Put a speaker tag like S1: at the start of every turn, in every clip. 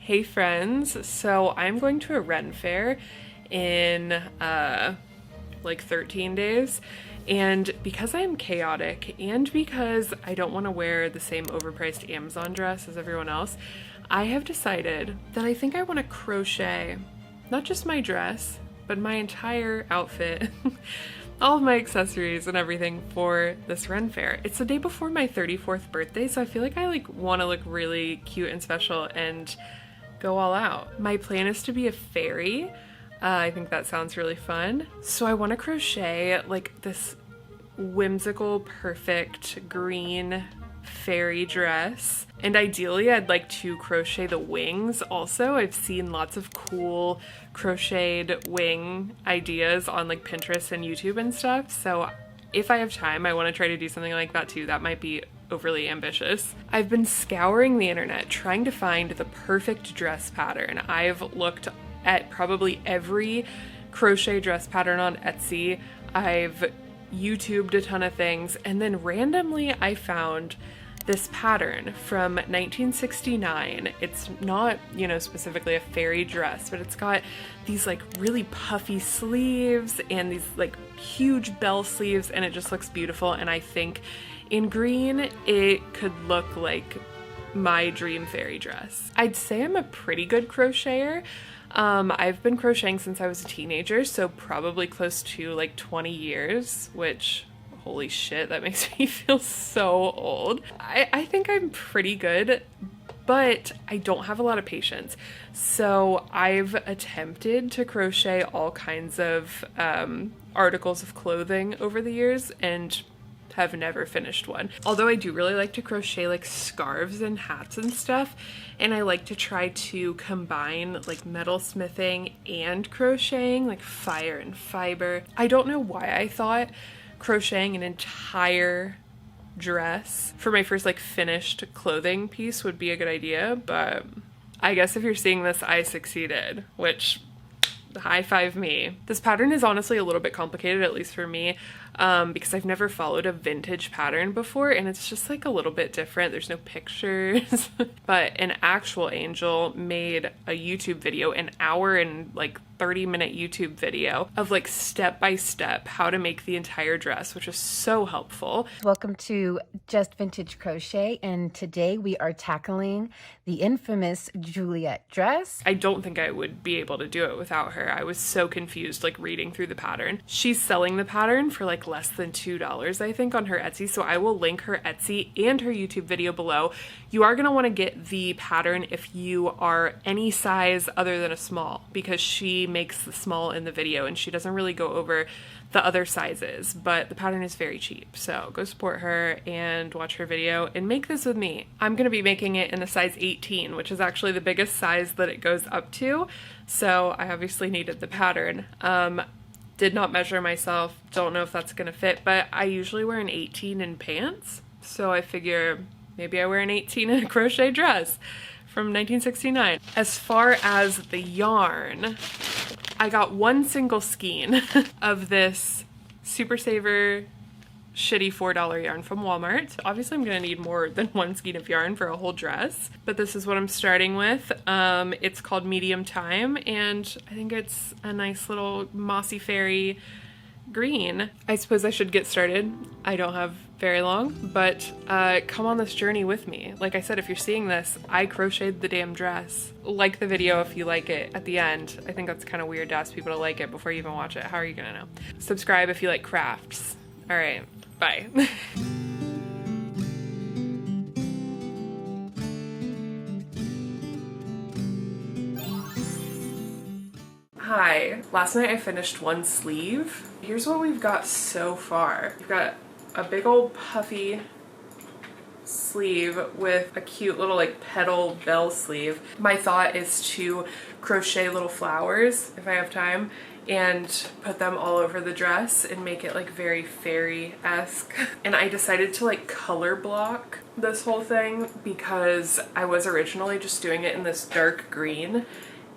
S1: Hey friends, so I'm going to a Ren Fair in like 13 days, and because I am chaotic and because I don't want to wear the same overpriced Amazon dress as everyone else, I have decided that I think I want to crochet not just my dress, but my entire outfit, all of my accessories and everything for this Ren Fair. It's the day before my 34th birthday, so I feel like I want to look really cute and special and go all out. My plan is to be a fairy. I think that sounds really fun. So I want to crochet like this whimsical, perfect green fairy dress. And ideally I'd like to crochet the wings also. I've seen lots of cool crocheted wing ideas on like Pinterest and YouTube and stuff. So if I have time, I want to try to do something like that too. That might be overly ambitious. I've been scouring the internet trying to find the perfect dress pattern. I've looked at probably every crochet dress pattern on Etsy. I've YouTubed a ton of things, and then randomly I found this pattern from 1969. It's not, specifically a fairy dress, but it's got these like really puffy sleeves and these like huge bell sleeves, and it just looks beautiful. And I think in green, it could look like my dream fairy dress. I'd say I'm a pretty good crocheter. I've been crocheting since I was a teenager, so probably close to like 20 years, which, holy shit, that makes me feel so old. I think I'm pretty good, but I don't have a lot of patience. So I've attempted to crochet all kinds of articles of clothing over the years and have never finished one. Although I do really like to crochet like scarves and hats and stuff, and I like to try to combine like metal smithing and crocheting, like fire and fiber. I don't know why I thought crocheting an entire dress for my first like finished clothing piece would be a good idea, but I guess if you're seeing this, I succeeded, which high five me. This pattern is honestly a little bit complicated, at least for me, because I've never followed a vintage pattern before, and it's just like a little bit different. There's no pictures, but an actual angel made a YouTube video, an hour and like 30-minute YouTube video of like step by step how to make the entire dress, which is so helpful.
S2: Welcome to Just Vintage Crochet, and today we are tackling the infamous Juliet dress.
S1: I don't think I would be able to do it without her. I was so confused like reading through the pattern. She's selling the pattern for like less than $2, I think, on her Etsy, so I will link her Etsy and her YouTube video below. You are going to want to get the pattern if you are any size other than a small, because she makes the small in the video and she doesn't really go over the other sizes, but the pattern is very cheap. So go support her and watch her video and make this with me. I'm going to be making it in a size 18, which is actually the biggest size that it goes up to. So I obviously needed the pattern. Did not measure myself. Don't know if that's going to fit, but I usually wear an 18 in pants. So I figure maybe I wear an 18 in a crochet dress from 1969. As far as the yarn, I got one single skein of this Super Saver shitty $4 yarn from Walmart. Obviously I'm gonna need more than one skein of yarn for a whole dress, but this is what I'm starting with. It's called Medium Time, and I think it's a nice little mossy fairy green. I suppose I should get started. I don't have very long, but come on this journey with me. Like I said, if you're seeing this, I crocheted the damn dress. Like the video if you like it at the end. I think that's kind of weird to ask people to like it before you even watch it. How are you gonna know? Subscribe if you like crafts. All right, bye. Hi, last night I finished one sleeve. Here's what we've got so far. We've got a big old puffy sleeve with a cute little like petal bell sleeve. My thought is to crochet little flowers if I have time and put them all over the dress and make it like very fairy-esque. And I decided to like color block this whole thing because I was originally just doing it in this dark green,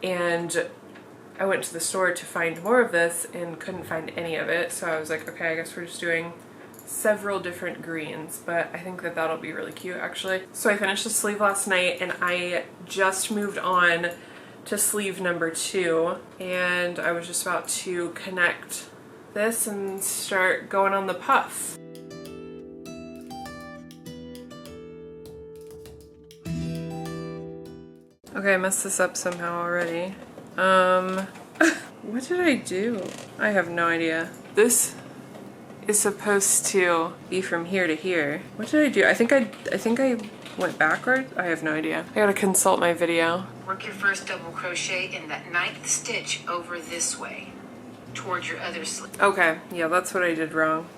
S1: and I went to the store to find more of this and couldn't find any of it. So I was like, okay, I guess we're just doing several different greens, but I think that that'll be really cute actually. So I finished the sleeve last night and I just moved on to sleeve number 2, and I was just about to connect this and start going on the puff. Okay, I messed this up somehow already. What did I do? I have no idea. This is supposed to be from here to here. What did I do? I think I went backwards. I have no idea. I gotta consult my video.
S2: Work your first double crochet in that 9th stitch over this way, towards your other sleeve.
S1: Okay, yeah, that's what I did wrong.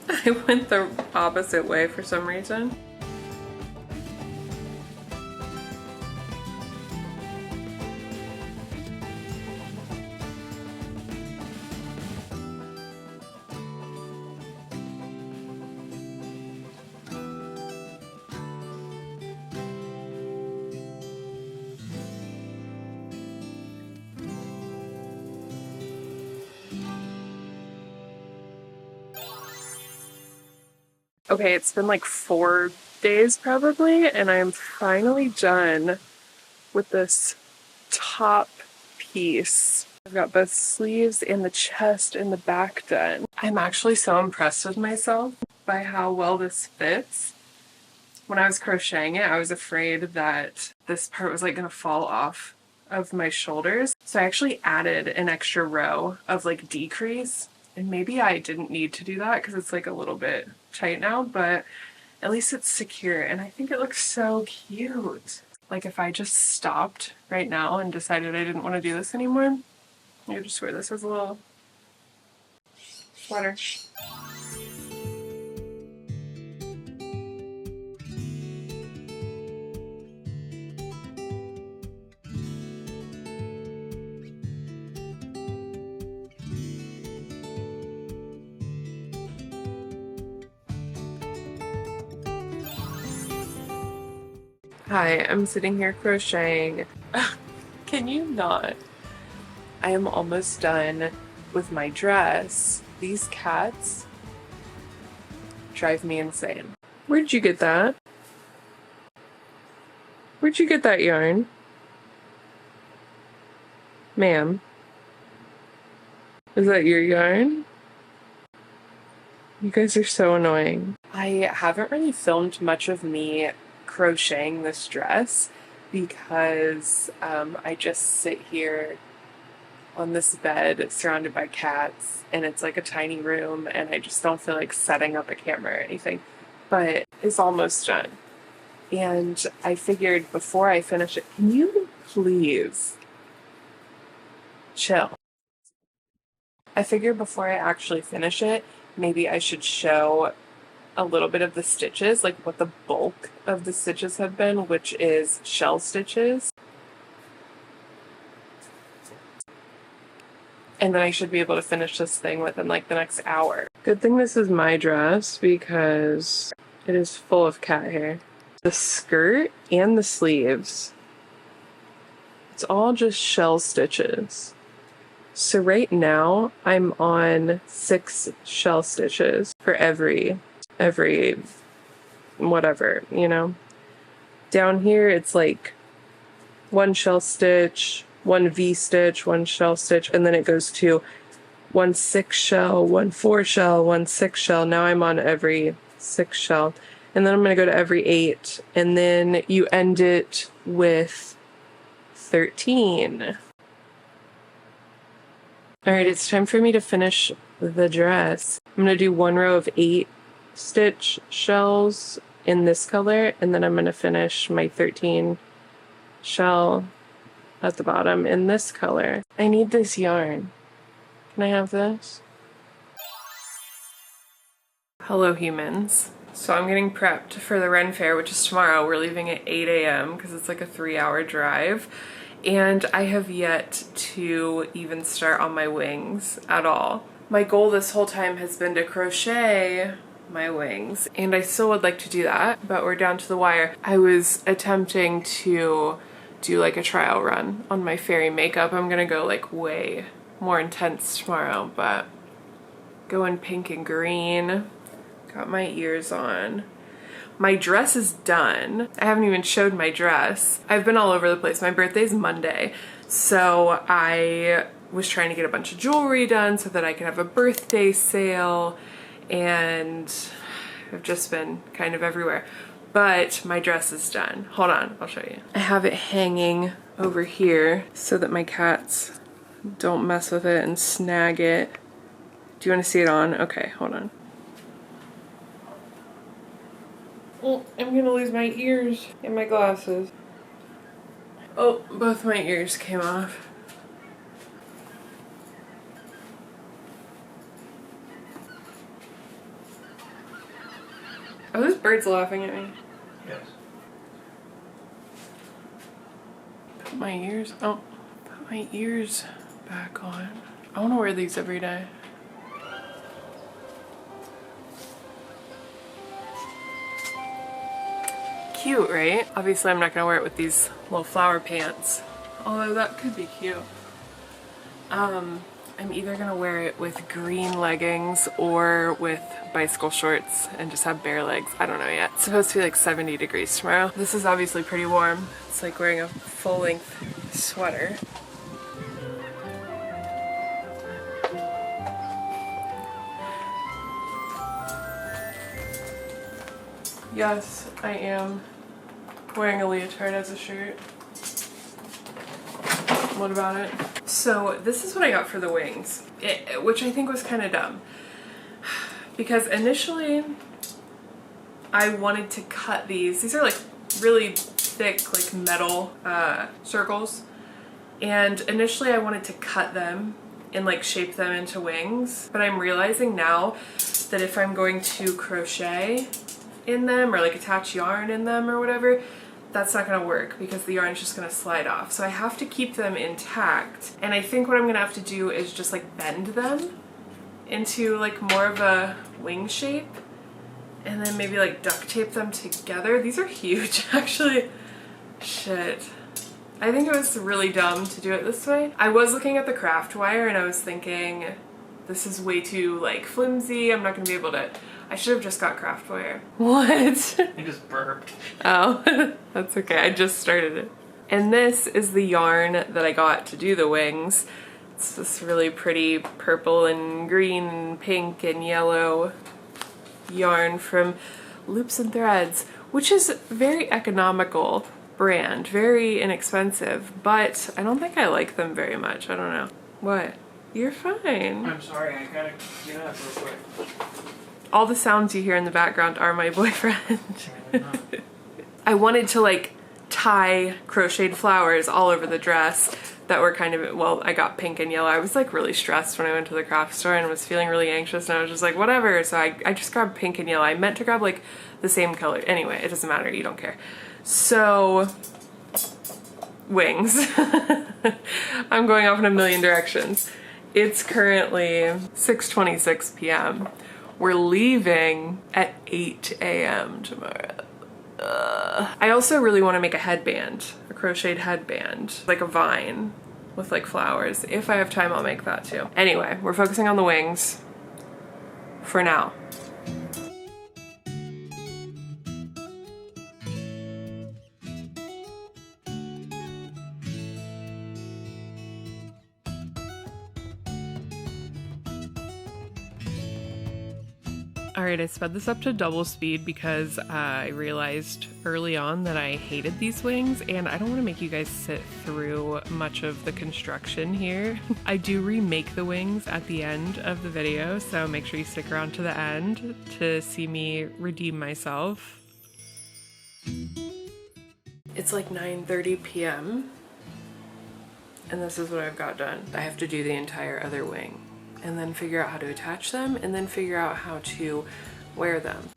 S1: I went the opposite way for some reason. Okay, it's been like 4 days probably, and I am finally done with this top piece. I've got both sleeves and the chest and the back done. I'm actually so impressed with myself by how well this fits. When I was crocheting it, I was afraid that this part was like gonna fall off of my shoulders. So I actually added an extra row of like decrease, and maybe I didn't need to do that because it's like a little bit tight now, but at least it's secure and I think it looks so cute. Like if I just stopped right now and decided I didn't want to do this anymore, I could just wear this as a little sweater. Hi, I'm sitting here crocheting. Can you not? I am almost done with my dress. These cats drive me insane. Where'd you get that? Where'd you get that yarn? Ma'am? Is that your yarn? You guys are so annoying. I haven't really filmed much of me crocheting this dress because I just sit here on this bed surrounded by cats and it's like a tiny room and I just don't feel like setting up a camera or anything, but it's almost done. And I figured before I finish it, can you please chill? I figured before I actually finish it, maybe I should show a little bit of the stitches, like what the bulk of the stitches have been, which is shell stitches. And then I should be able to finish this thing within like the next hour. Good thing this is my dress because it is full of cat hair. The skirt and the sleeves, it's all just shell stitches. So right now I'm on 6 shell stitches for every whatever, you know. Down here it's like 1 shell stitch, 1 V stitch, 1 shell stitch, and then it goes to 1 6 shell, 1 4 shell, 1 6 shell. Now I'm on every 6 shell, and then I'm gonna go to every 8, and then you end it with 13. All right, it's time for me to finish the dress. I'm gonna do 1 row of 8 stitch shells in this color, and then I'm gonna finish my 13 shell at the bottom in this color. I need this yarn. Can I have this? Hello humans. So I'm getting prepped for the Ren Faire, which is tomorrow. We're leaving at 8 a.m. because it's like a 3-hour drive. And I have yet to even start on my wings at all. My goal this whole time has been to crochet my wings, and I still would like to do that, but we're down to the wire. I was attempting to do like a trial run on my fairy makeup. I'm gonna go like way more intense tomorrow, but go in pink and green, Got my ears on. My dress is done. I haven't even showed my dress. I've been all over the place. My birthday's Monday, so I was trying to get a bunch of jewelry done so that I could have a birthday sale, and I've just been kind of everywhere. But my dress is done. Hold on, I'll show you. I have it hanging over here so that my cats don't mess with it and snag it. Do you want to see it on? Okay, hold on. Oh, I'm gonna lose my ears and my glasses. Oh, both my ears came off. Are those birds laughing at me?
S3: Yes.
S1: Put my ears, oh, put my ears back on. I wanna wear these every day. Cute, right? Obviously I'm not gonna wear it with these little flower pants, although that could be cute. I'm either gonna wear it with green leggings or with bicycle shorts and just have bare legs. I don't know yet. It's supposed to be like 70 degrees tomorrow. This is obviously pretty warm. It's like wearing a full-length sweater. Yes, I am wearing a leotard as a shirt. What about it? So this is what I got for the wings, which I think was kind of dumb. Because initially I wanted to cut these. These are like really thick, like metal circles. And initially I wanted to cut them and like shape them into wings. But I'm realizing now that if I'm going to crochet in them or like attach yarn in them or whatever, that's not gonna work because the yarn's just gonna slide off. So I have to keep them intact. And I think what I'm gonna have to do is just like bend them into like more of a wing shape and then maybe like duct tape them together. These are huge, actually. Shit. I think it was really dumb to do it this way. I was looking at the craft wire and I was thinking, this is way too like flimsy. I'm not gonna be able to, I should have just got craft wire. What?
S3: You just burped.
S1: Oh, that's okay. I just started it. And this is the yarn that I got to do the wings. It's this really pretty purple and green and pink and yellow yarn from Loops and Threads, which is very economical brand, very inexpensive, but I don't think I like them very much. I don't know. What? You're fine.
S3: I'm sorry, I gotta get up real quick.
S1: All the sounds you hear in the background are my boyfriend. I wanted to like tie crocheted flowers all over the dress that were kind of, well, I got pink and yellow. I was like really stressed when I went to the craft store and was feeling really anxious and I was just like, whatever. So I just grabbed pink and yellow. I meant to grab like the same color. Anyway, it doesn't matter. You don't care. So, wings. I'm going off in a million directions. It's currently 6:26 p.m. We're leaving at 8 a.m. tomorrow. I also really want to make a headband, a crocheted headband, like a vine with like flowers. If I have time, I'll make that too. Anyway, we're focusing on the wings for now. Alright, I sped this up to double speed because I realized early on that I hated these wings and I don't want to make you guys sit through much of the construction here. I do remake the wings at the end of the video, so make sure you stick around to the end to see me redeem myself. It's like 9:30 p.m. and this is what I've got done. I have to do the entire other wing and then figure out how to attach them and then figure out how to wear them.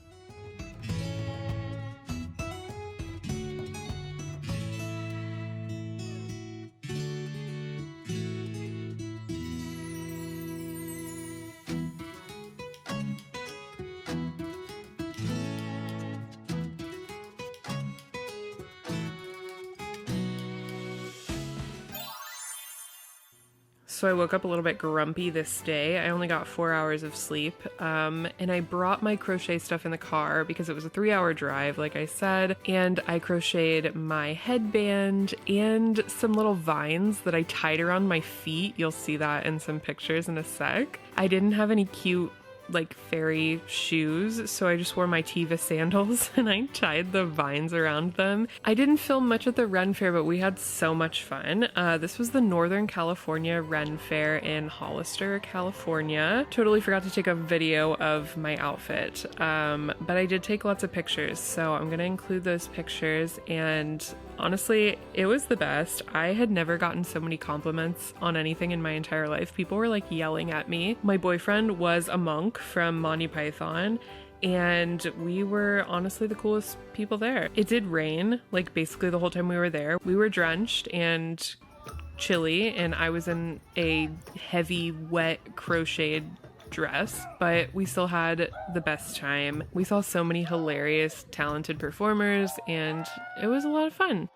S1: So I woke up a little bit grumpy this day. I only got 4 hours of sleep. And I brought my crochet stuff in the car because it was a 3-hour drive, like I said. And I crocheted my headband and some little vines that I tied around my feet. You'll see that in some pictures in a sec. I didn't have any cute like fairy shoes, so I just wore my Tiva sandals and I tied the vines around them. I didn't film much at the Ren Fair, but we had so much fun. This was the Northern California Ren Fair in Hollister, California. Totally forgot to take a video of my outfit, but I did take lots of pictures, so I'm gonna include those pictures. And honestly, it was the best. I had never gotten so many compliments on anything in my entire life. People were like yelling at me. My boyfriend was a monk from Monty Python, and we were honestly the coolest people there. It did rain, like basically the whole time we were there. We were drenched and chilly, and I was in a heavy, wet, crocheted dress, but we still had the best time. We saw so many hilarious, talented performers, and it was a lot of fun.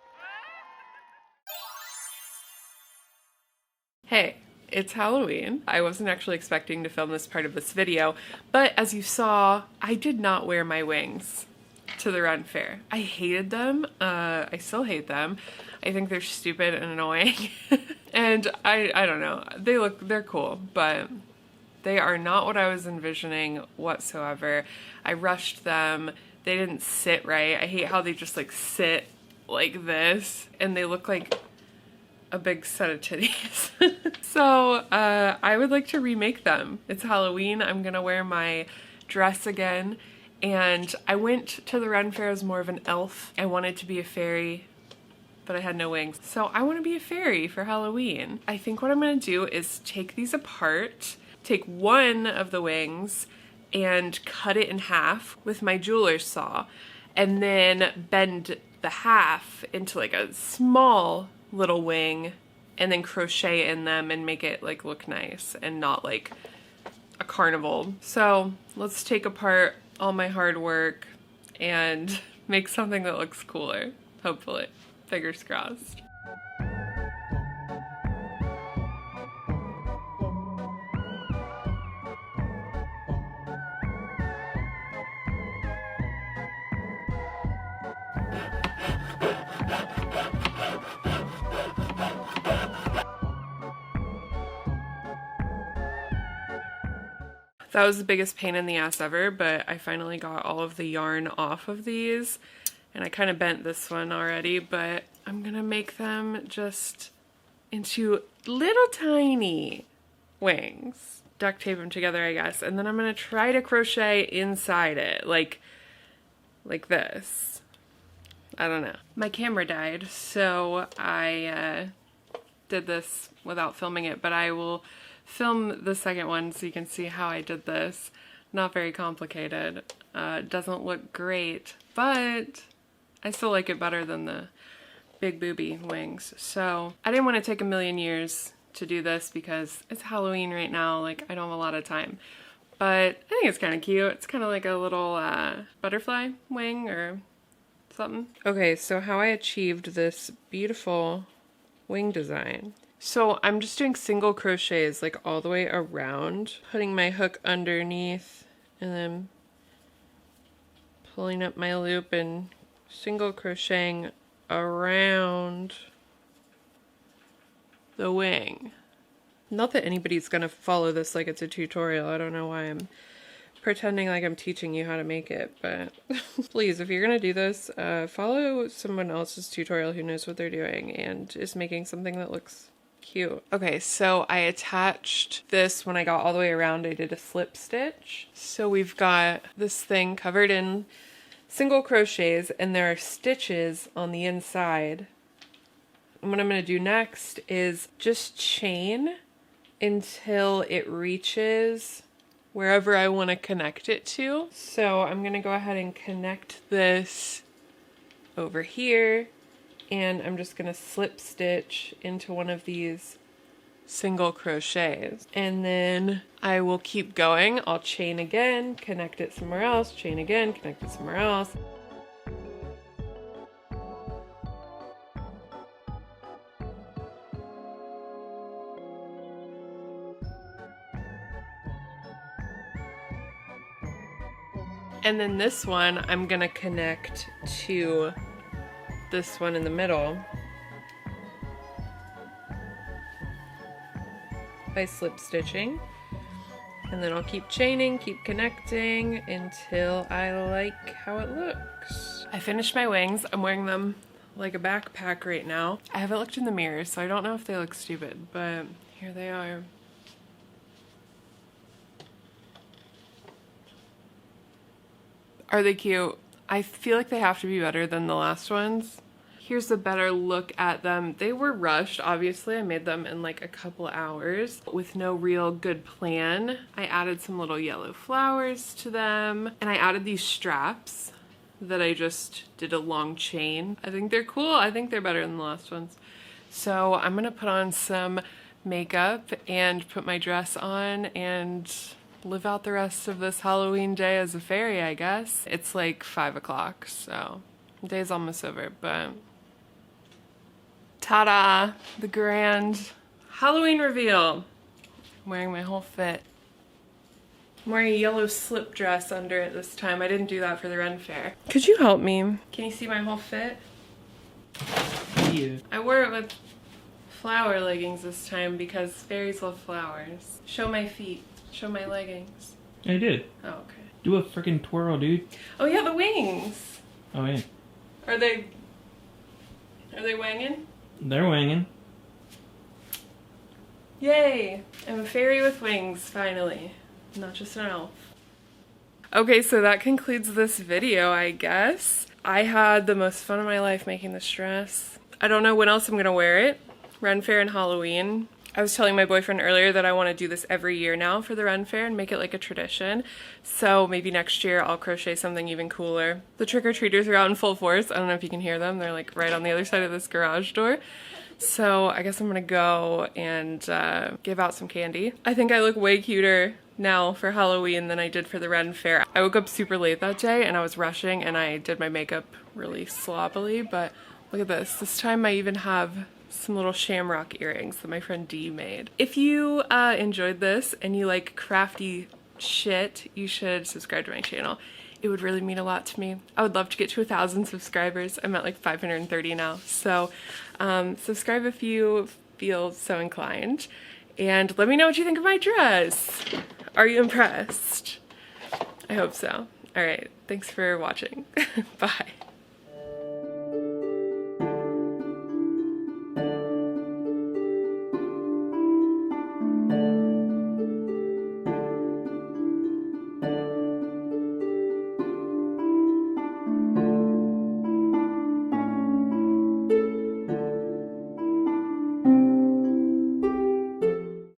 S1: Hey, it's Halloween. I wasn't actually expecting to film this part of this video, but as you saw, I did not wear my wings to the Ren Fair. I hated them. I still hate them. I think they're stupid and annoying. And I don't know. They're cool, but they are not what I was envisioning whatsoever. I rushed them. They didn't sit right. I hate how they just like sit like this and they look like a big set of titties. So I would like to remake them. It's Halloween. I'm gonna wear my dress again. And I went to the Ren Fair as more of an elf. I wanted to be a fairy, but I had no wings. So I want to be a fairy for Halloween. I think what I'm gonna do is take these apart, take one of the wings and cut it in half with my jeweler's saw, and then bend the half into like a small little wing and then crochet in them and make it like look nice and not like a carnival. So let's take apart all my hard work and make something that looks cooler, hopefully. Fingers crossed. That was the biggest pain in the ass ever, but I finally got all of the yarn off of these, and I kind of bent this one already, but I'm gonna make them just into little tiny wings. Duct tape them together, I guess, and then I'm gonna try to crochet inside it, like this. I don't know. My camera died, so I did this without filming it, but I will film the second one so you can see how I did this. Not very complicated. Doesn't look great, but I still like it better than the big booby wings. So I didn't want to take a million years to do this because it's Halloween right now. Like, I don't have a lot of time, but I think it's kind of cute. It's kind of like a little butterfly wing or something. Okay, so how I achieved this beautiful wing design. So I'm just doing single crochets like all the way around, putting my hook underneath and then pulling up my loop and single crocheting around the wing. Not that anybody's gonna follow this like it's a tutorial. I don't know why I'm pretending like I'm teaching you how to make it, but please, if you're gonna do this, follow someone else's tutorial who knows what they're doing and is making something that looks cute. Okay, so I attached this when I got all the way around. I did a slip stitch. So we've got this thing covered in single crochets and there are stitches on the inside. And what I'm going to do next is just chain until it reaches wherever I want to connect it to. So I'm going to go ahead and connect this over here. And I'm just gonna slip stitch into one of these single crochets. And then I will keep going. I'll chain again, connect it somewhere else, chain again, connect it somewhere else. And then this one, I'm gonna connect to this one in the middle by slip stitching. And then I'll keep chaining, keep connecting until I like how it looks. I finished my wings. I'm wearing them like a backpack right now. I haven't looked in the mirror, so I don't know if they look stupid, but here they are. Are they cute? I feel like they have to be better than the last ones. Here's a better look at them. They were rushed, obviously. I made them in like a couple hours with no real good plan. I added some little yellow flowers to them, and I added these straps that I just did a long chain. I think they're cool. I think they're better than the last ones. So I'm gonna put on some makeup and put my dress on and live out the rest of this Halloween day as a fairy, I guess. It's like 5 o'clock, so the day's almost over, but ta-da! The grand Halloween reveal. I'm wearing my whole fit. I'm wearing a yellow slip dress under it this time. I didn't do that for the Ren Faire. Could you help me? Can you see my whole fit?
S3: Yeah.
S1: I wore it with flower leggings this time because fairies love flowers. Show my feet. Show my leggings.
S3: I did.
S1: Oh, okay.
S3: Do a freaking twirl, dude.
S1: Oh yeah, the wings.
S3: Oh yeah.
S1: Are they wanging?
S3: They're wanging.
S1: Yay! I'm a fairy with wings, finally. Not just an elf. Okay, so that concludes this video, I guess. I had the most fun of my life making this dress. I don't know when else I'm gonna wear it. Ren Faire and Halloween. I was telling my boyfriend earlier that I want to do this every year now for the Ren Faire and make it like a tradition. So maybe next year I'll crochet something even cooler. The trick-or-treaters are out in full force. I don't know if you can hear them. They're like right on the other side of this garage door. So I guess I'm gonna go and give out some candy. I think I look way cuter now for Halloween than I did for the Ren Faire. I woke up super late that day and I was rushing and I did my makeup really sloppily, but look at this. This time I even have some little shamrock earrings that my friend Dee made. If you enjoyed this and you like crafty shit, you should subscribe to my channel. It would really mean a lot to me. I would love to get to 1,000 subscribers. I'm at like 530 now. So subscribe if you feel so inclined. And let me know what you think of my dress. Are you impressed? I hope so. All right, thanks for watching. Bye.